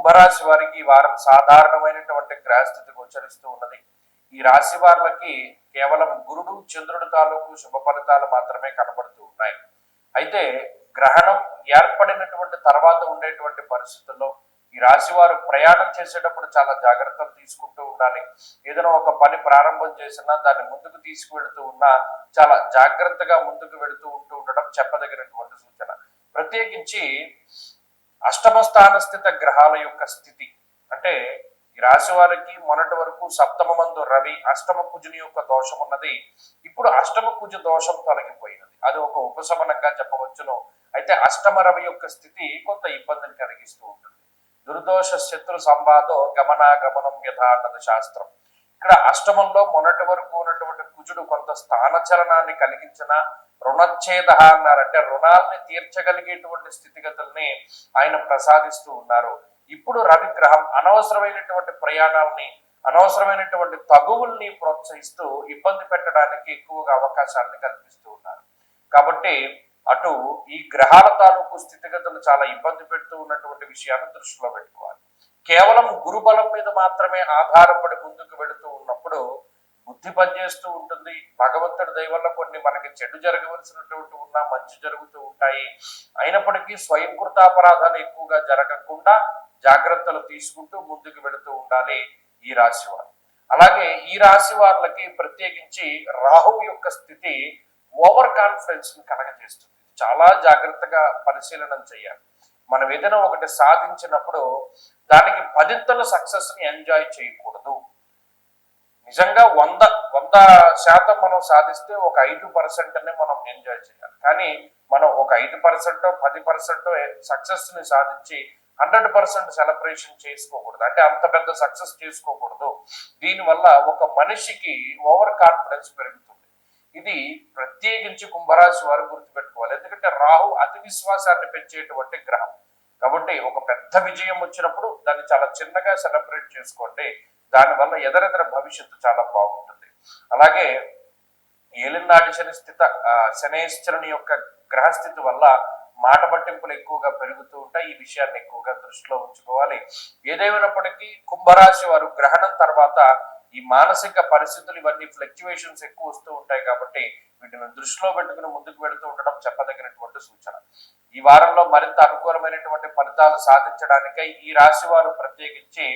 కుంభరాశి వారికి ఈ వారం సాధారణమైనటువంటి గ్రహస్థితి గోచరిస్తూ ఉన్నది. ఈ రాశి వారికి కేవలం గురుడు చంద్రుడు తాలూకు శుభ ఫలితాలు మాత్రమే కనబడుతూ ఉన్నాయి. అయితే గ్రహణం ఏర్పడినటువంటి తర్వాత ఉండేటువంటి పరిస్థితుల్లో ఈ రాశి వారు ప్రయాణం చేసేటప్పుడు చాలా జాగ్రత్తలు తీసుకుంటూ ఉండాలి. ఏదైనా ఒక పని ప్రారంభం చేసినా దాన్ని ముందుకు తీసుకువెళుతూ ఉన్నా చాలా జాగ్రత్తగా ముందుకు వెళుతూ ఉండడం చెప్పదగినటువంటి సూచన. ప్రత్యేకించి అష్టమ స్థాన స్థిత గ్రహాల యొక్క స్థితి అంటే ఈ రాశి వారికి మొన్నటి వరకు సప్తమ మందు రవి అష్టమ కుజుని యొక్క దోషం ఉన్నది. ఇప్పుడు అష్టమ కుజ దోషం తొలగిపోయినది. అది ఒక ఉపశమనంగా చెప్పవచ్చును. అయితే అష్టమ రవి యొక్క స్థితి కొంత ఇబ్బందిని కలిగిస్తూ ఉంటుంది. దుర్దోష శత్రు సంవాదో గమనాగమనం యథ అన్నది శాస్త్రం. ఇక్కడ అష్టమంలో మొన్నటి వరకు ఉన్నటువంటి కుజుడు కొంత స్థానచలనాన్ని కలిగించిన రుణచ్ఛేద అన్నారంటే రుణాల్ని తీర్చగలిగేటువంటి స్థితిగతుల్ని ఆయన ప్రసాదిస్తూ ఉన్నారు. ఇప్పుడు రవిగ్రహం అనవసరమైనటువంటి ప్రయాణాలని అనవసరమైనటువంటి తగువుల్ని ప్రోత్సహిస్తూ ఇబ్బంది పెట్టడానికి ఎక్కువగా అవకాశాలను కల్పిస్తూ ఉన్నారు. కాబట్టి అటు ఈ గ్రహాల తాలూకు స్థితిగతులు చాలా ఇబ్బంది పెడుతూ ఉన్నటువంటి విషయాన్ని దృష్టిలో పెట్టుకోవాలి. కేవలం గురుబలం మీద మాత్రమే ఆధారపడి ముందుకు వెళుతూ ఉన్నప్పుడు బుద్ధి పనిచేస్తూ ఉంటుంది. భగవంతుడి దయ వల్ల కొన్ని మనకి చెడు జరగవలసినటువంటి ఉన్నా మంచి జరుగుతూ ఉంటాయి. అయినప్పటికీ స్వయంకృతాపరాధాలు ఎక్కువగా జరగకుండా జాగ్రత్తలు తీసుకుంటూ ముందుకు వెళుతూ ఉండాలి ఈ రాశి వారు. అలాగే ఈ రాశి వారికి ప్రత్యేకించి రాహువు యొక్క స్థితి ఓవర్ కాన్ఫిడెన్స్ ని కలగజేస్తుంది. చాలా జాగ్రత్తగా పరిశీలన చేయాలి. మనం ఏదైనా ఒకటి సాధించినప్పుడు దానికి 10ంతల సక్సెస్ ని ఎంజాయ్ చేయకూడదు. నిజంగా 100% మనం సాధిస్తే ఒక 5%నే మనం ఎంజాయ్ చేయాలి. కానీ మనం ఒక 5% 10% సక్సెస్ ని సాధించి 100% సెలబ్రేషన్ చేసుకోకూడదు. అంటే అంత పెద్ద సక్సెస్ చేసుకోకూడదు. దీనివల్ల ఒక మనిషికి ఓవర్ కాన్ఫిడెన్స్ పెరుగుతుంది. ఇది ప్రత్యేకించి కుంభరాశి వారు గుర్తుపెట్టుకోవాలి. ఎందుకంటే రాహు అతి విశ్వాసాన్ని పెంచేటువంటి గ్రహం. కాబట్టి ఒక పెద్ద విజయం వచ్చినప్పుడు దాన్ని చాలా చిన్నగా సెలబ్రేట్ చేసుకోండి. దానివల్ల ఎదరెదర భవిష్యత్తు చాలా బాగుంటుంది. అలాగే ఏలినాటి శని స్థిత శనేశ్వరుని యొక్క గ్రహస్థితి వల్ల మాట పట్టింపులు ఎక్కువగా పెరుగుతూ ఉంటాయి. ఈ విషయాన్ని ఎక్కువగా దృష్టిలో ఉంచుకోవాలి. ఏదేమైనప్పటికీ కుంభరాశి వారు గ్రహణం తర్వాత ఈ మానసిక పరిస్థితులు ఇవన్నీ ఫ్లక్చువేషన్స్ ఎక్కువ వస్తూ ఉంటాయి. కాబట్టి వీటిని దృష్టిలో పెట్టుకుని ముందుకు వెళుతూ ఉండడం చెప్పదగినటువంటి సూచన. ఈ వారంలో మరింత అనుకూలమైనటువంటి ఫలితాలు సాధించడానికై ఈ రాశి వారు ప్రత్యేకించి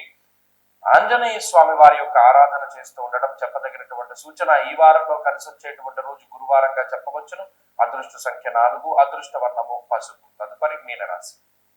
ఆంజనేయ స్వామి వారి యొక్క ఆరాధన చేస్తూ ఉండడం చెప్పదగినటువంటి సూచన. ఈ వారంలో కలిసి వచ్చేటువంటి రోజు గురువారంగా చెప్పవచ్చును. అదృష్ట సంఖ్య 4, అదృష్ట వర్ణము పసుపు. తదుపరి మీనరాశి.